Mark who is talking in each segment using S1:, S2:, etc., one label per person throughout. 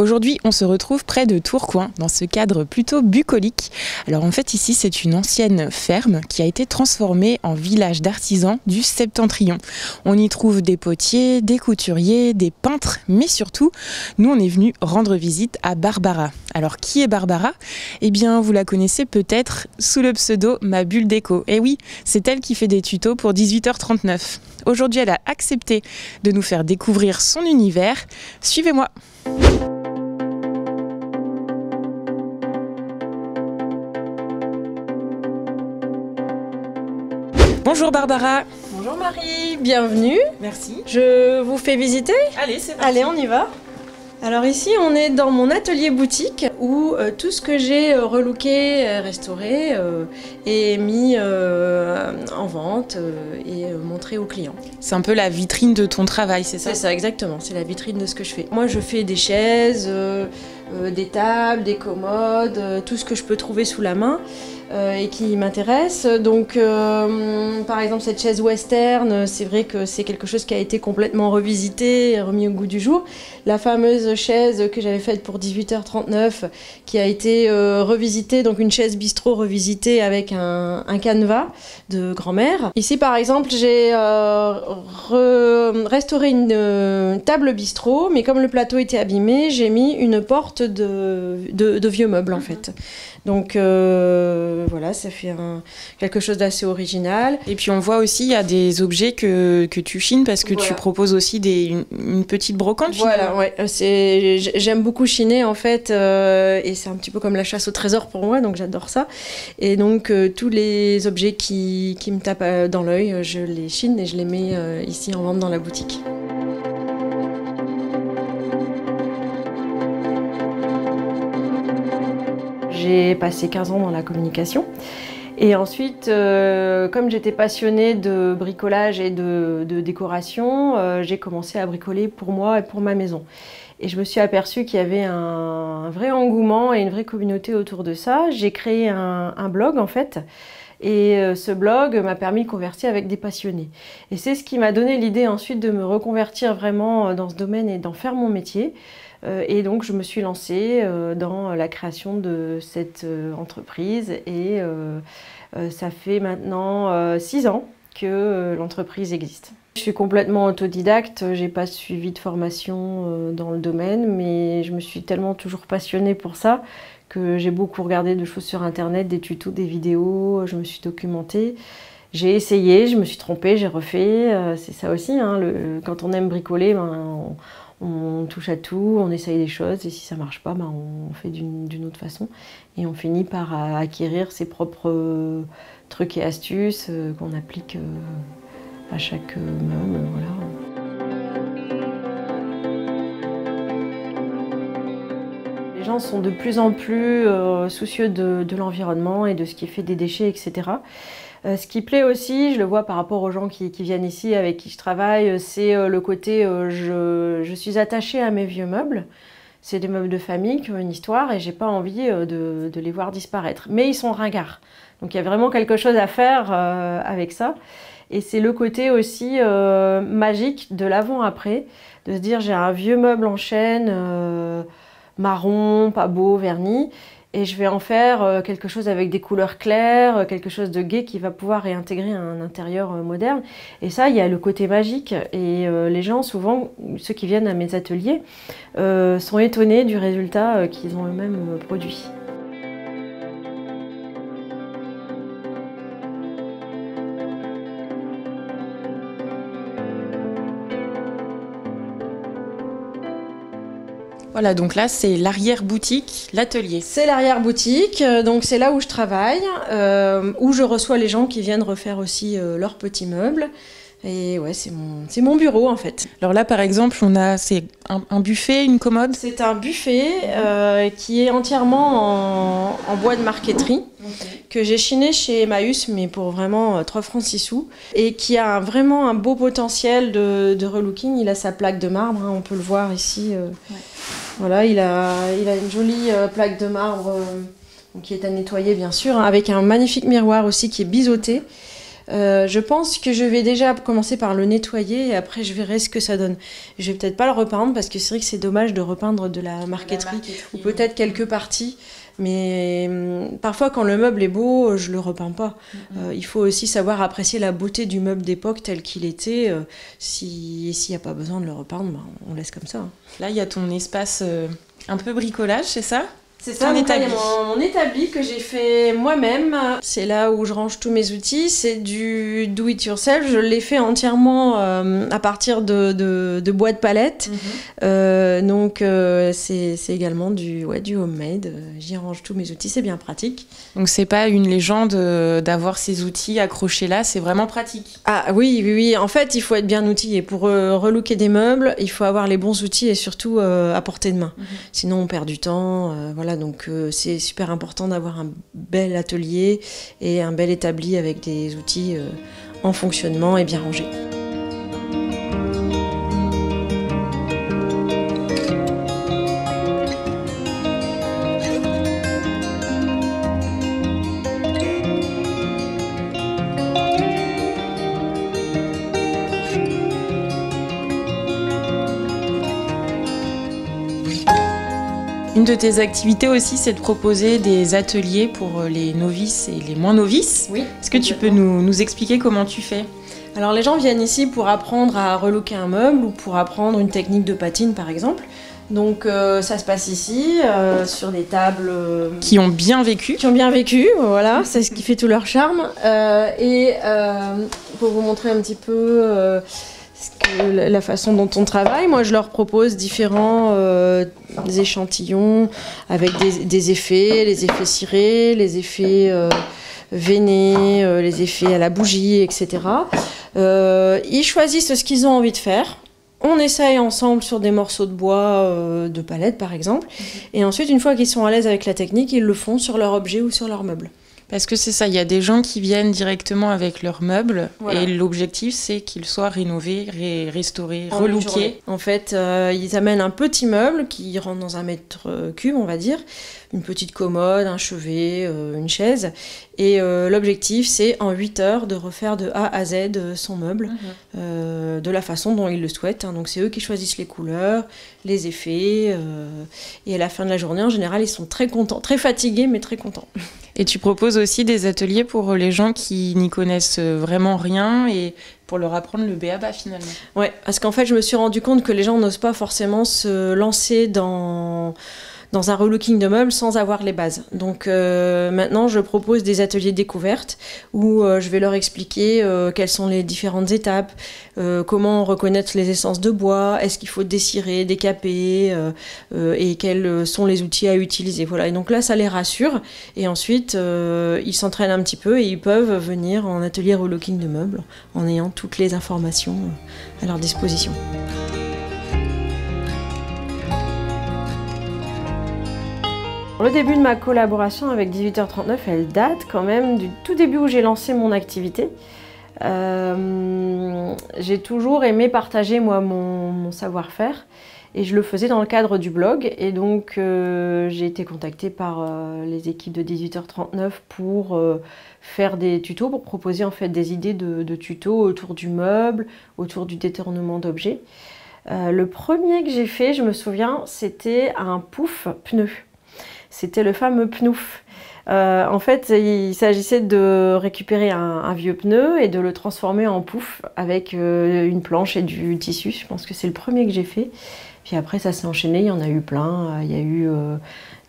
S1: Aujourd'hui, on se retrouve près de Tourcoing, dans ce cadre plutôt bucolique. Alors en fait, ici, c'est une ancienne ferme qui a été transformée en village d'artisans du Septentrion. On y trouve des potiers, des couturiers, des peintres, mais surtout, nous, on est venu rendre visite à Barbara. Alors, qui est Barbara? Eh bien, vous la connaissez peut-être sous le pseudo Ma Bulle Déco. Et oui, c'est elle qui fait des tutos pour 18h39. Aujourd'hui, elle a accepté de nous faire découvrir son univers. Suivez-moi. Bonjour Barbara.
S2: Bonjour Marie, bienvenue.
S1: Merci.
S2: Je vous fais visiter.
S1: Allez, c'est parti.
S2: Allez, on y va. Alors ici, on est dans mon atelier boutique où tout ce que j'ai relooké, restauré est mis en vente et montré aux clients.
S1: C'est un peu la vitrine de ton travail, c'est ça?
S2: C'est ça, exactement. C'est la vitrine de ce que je fais. Moi, je fais des chaises, des tables, des commodes, tout ce que je peux trouver sous la main. Et qui m'intéresse. Donc par exemple cette chaise western, c'est vrai que c'est quelque chose qui a été complètement revisité, remis au goût du jour. La fameuse chaise que j'avais faite pour 18h39 qui a été revisitée, donc une chaise bistrot revisitée avec un canevas de grand-mère. Ici par exemple j'ai restauré une table bistrot, mais comme le plateau était abîmé, j'ai mis une porte de vieux meubles en fait. Donc voilà, ça fait quelque chose d'assez original.
S1: Et puis on voit aussi, il y a des objets que tu chines parce que tu proposes aussi une petite brocante.
S2: Voilà, ouais, j'aime beaucoup chiner en fait, et c'est un petit peu comme la chasse au trésor pour moi, donc j'adore ça. Et donc tous les objets qui me tapent dans l'œil, je les chine et je les mets ici en vente dans la boutique. J'ai passé 15 ans dans la communication et ensuite, comme j'étais passionnée de bricolage et de décoration, j'ai commencé à bricoler pour moi et pour ma maison. Et je me suis aperçue qu'il y avait un vrai engouement et une vraie communauté autour de ça. J'ai créé un blog en fait. Et ce blog m'a permis de converser avec des passionnés. Et c'est ce qui m'a donné l'idée ensuite de me reconvertir vraiment dans ce domaine et d'en faire mon métier. Et donc je me suis lancée dans la création de cette entreprise et ça fait maintenant 6 ans que l'entreprise existe. Je suis complètement autodidacte, j'ai pas suivi de formation dans le domaine, mais je me suis tellement toujours passionnée pour ça que j'ai beaucoup regardé de choses sur internet, des tutos, des vidéos, je me suis documentée. J'ai essayé, je me suis trompée, j'ai refait, c'est ça aussi, hein, quand on aime bricoler, on touche à tout, on essaye des choses et si ça marche pas, on fait d'une autre façon et on finit par acquérir ses propres trucs et astuces qu'on applique à chaque meuble, voilà. Les gens sont de plus en plus soucieux de l'environnement et de ce qui est fait des déchets, etc. Ce qui plaît aussi, je le vois par rapport aux gens qui viennent ici, avec qui je travaille, c'est le côté je suis attachée à mes vieux meubles. C'est des meubles de famille qui ont une histoire et j'ai pas envie de les voir disparaître. Mais ils sont ringards. Donc il y a vraiment quelque chose à faire avec ça. Et c'est le côté aussi magique de l'avant-après, de se dire j'ai un vieux meuble en chêne, marron, pas beau, verni, et je vais en faire quelque chose avec des couleurs claires, quelque chose de gai qui va pouvoir réintégrer un intérieur moderne. Et ça, il y a le côté magique. Et les gens, souvent, ceux qui viennent à mes ateliers, sont étonnés du résultat qu'ils ont eux-mêmes produit.
S1: Voilà, donc là, c'est l'arrière-boutique, l'atelier.
S2: C'est l'arrière-boutique, donc c'est là où je travaille, où je reçois les gens qui viennent refaire aussi leurs petits meubles. Et ouais, c'est mon bureau en fait.
S1: Alors là, par exemple, c'est un buffet, une commode?
S2: C'est un buffet qui est entièrement en bois de marqueterie, que j'ai chiné chez Emmaüs, mais pour vraiment 3 francs 6 sous, et qui a vraiment un beau potentiel de relooking. Il a sa plaque de marbre, hein, on peut le voir ici. Voilà, il a une jolie plaque de marbre qui est à nettoyer bien sûr, hein, avec un magnifique miroir aussi qui est biseauté. Je pense que je vais déjà commencer par le nettoyer et après je verrai ce que ça donne. Je vais peut-être pas le repeindre parce que c'est vrai que c'est dommage de repeindre de la marqueterie ou peut-être quelques parties. Mais parfois, quand le meuble est beau, je le repeins pas. Il faut aussi savoir apprécier la beauté du meuble d'époque tel qu'il était. S'il n'y a pas besoin de le repeindre, on laisse comme ça. Hein.
S1: Là, il y a ton espace un peu bricolage, c'est ça ?
S2: C'est ça, mon établi que j'ai fait moi-même. C'est là où je range tous mes outils. C'est du do-it-yourself. Je l'ai fait entièrement à partir de bois de palette. Donc, c'est également du homemade. J'y range tous mes outils. C'est bien pratique.
S1: Donc, c'est pas une légende d'avoir ces outils accrochés là. C'est vraiment pratique.
S2: Ah oui. En fait, il faut être bien outillé. Pour relooker des meubles, il faut avoir les bons outils et surtout à portée de main. Sinon, on perd du temps. Voilà. Donc c'est super important d'avoir un bel atelier et un bel établi avec des outils en fonctionnement et bien rangés.
S1: Une de tes activités aussi, c'est de proposer des ateliers pour les novices et les moins novices.
S2: Oui.
S1: Est-ce que tu peux nous expliquer comment tu fais ?
S2: Alors les gens viennent ici pour apprendre à relooker un meuble ou pour apprendre une technique de patine par exemple. Donc ça se passe ici, sur des tables...
S1: Qui ont bien vécu.
S2: Voilà, c'est ce qui fait tout leur charme. Et pour vous montrer un petit peu... la façon dont on travaille, moi je leur propose différents échantillons avec des effets, les effets cirés, les effets veinés, les effets à la bougie, etc. Ils choisissent ce qu'ils ont envie de faire. On essaye ensemble sur des morceaux de bois, de palette par exemple. Et ensuite, une fois qu'ils sont à l'aise avec la technique, ils le font sur leur objet ou sur leur meuble.
S1: Parce que c'est ça, il y a des gens qui viennent directement avec leurs meubles et l'objectif c'est qu'ils soient rénovés, restaurés, relookés.
S2: En fait, ils amènent un petit meuble qui rentre dans 1 mètre cube, on va dire, une petite commode, un chevet, une chaise. Et l'objectif c'est en 8 heures de refaire de A à Z son meuble de la façon dont ils le souhaitent. Hein. Donc c'est eux qui choisissent les couleurs, les effets. Et à la fin de la journée, en général, ils sont très contents, très fatigués mais très contents.
S1: Et tu proposes aussi des ateliers pour les gens qui n'y connaissent vraiment rien et pour leur apprendre le b.a.-ba finalement.
S2: Ouais, parce qu'en fait, je me suis rendu compte que les gens n'osent pas forcément se lancer dans un relooking de meubles sans avoir les bases. Donc maintenant, je propose des ateliers découvertes où je vais leur expliquer quelles sont les différentes étapes, comment reconnaître les essences de bois, est-ce qu'il faut dessirer, décaper, et quels sont les outils à utiliser. Voilà. Et donc là, ça les rassure. Et ensuite, ils s'entraînent un petit peu et ils peuvent venir en atelier relooking de meubles en ayant toutes les informations à leur disposition. Le début de ma collaboration avec 18h39, elle date quand même du tout début où j'ai lancé mon activité. J'ai toujours aimé partager moi mon savoir-faire et je le faisais dans le cadre du blog. Et donc j'ai été contactée par les équipes de 18h39 pour faire des tutos, pour proposer en fait des idées de tutos autour du meuble, autour du détournement d'objets. Le premier que j'ai fait, je me souviens, c'était un pouf pneu. C'était le fameux pnouf. En fait, il s'agissait de récupérer un vieux pneu et de le transformer en pouf avec une planche et du tissu. Je pense que c'est le premier que j'ai fait. Puis après, ça s'est enchaîné, il y en a eu plein. Il y a eu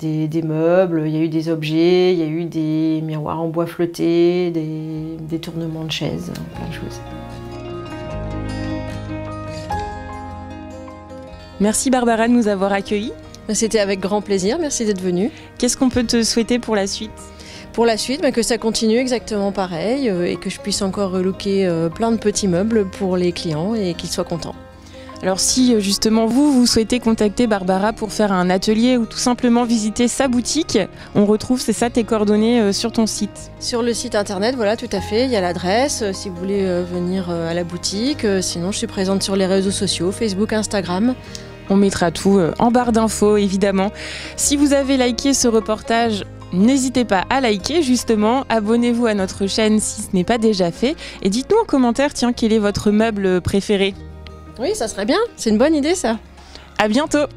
S2: des meubles, il y a eu des objets, il y a eu des miroirs en bois flotté, des tournements de chaises, plein de choses.
S1: Merci Barbara de nous avoir accueillis.
S2: C'était avec grand plaisir, merci d'être venue.
S1: Qu'est-ce qu'on peut te souhaiter pour la suite ?
S2: Pour la suite, que ça continue exactement pareil et que je puisse encore relooker plein de petits meubles pour les clients et qu'ils soient contents.
S1: Alors si justement vous souhaitez contacter Barbara pour faire un atelier ou tout simplement visiter sa boutique, on retrouve, c'est ça, tes coordonnées sur ton site.
S2: Sur le site internet, voilà, tout à fait, il y a l'adresse si vous voulez venir à la boutique. Sinon, je suis présente sur les réseaux sociaux, Facebook, Instagram.
S1: On mettra tout en barre d'infos, évidemment. Si vous avez liké ce reportage, N'hésitez pas à liker justement, abonnez-vous à notre chaîne si ce n'est pas déjà fait et dites-nous en commentaire, tiens, quel est votre meuble préféré?
S2: Oui, ça serait bien, c'est une bonne idée ça.
S1: À bientôt!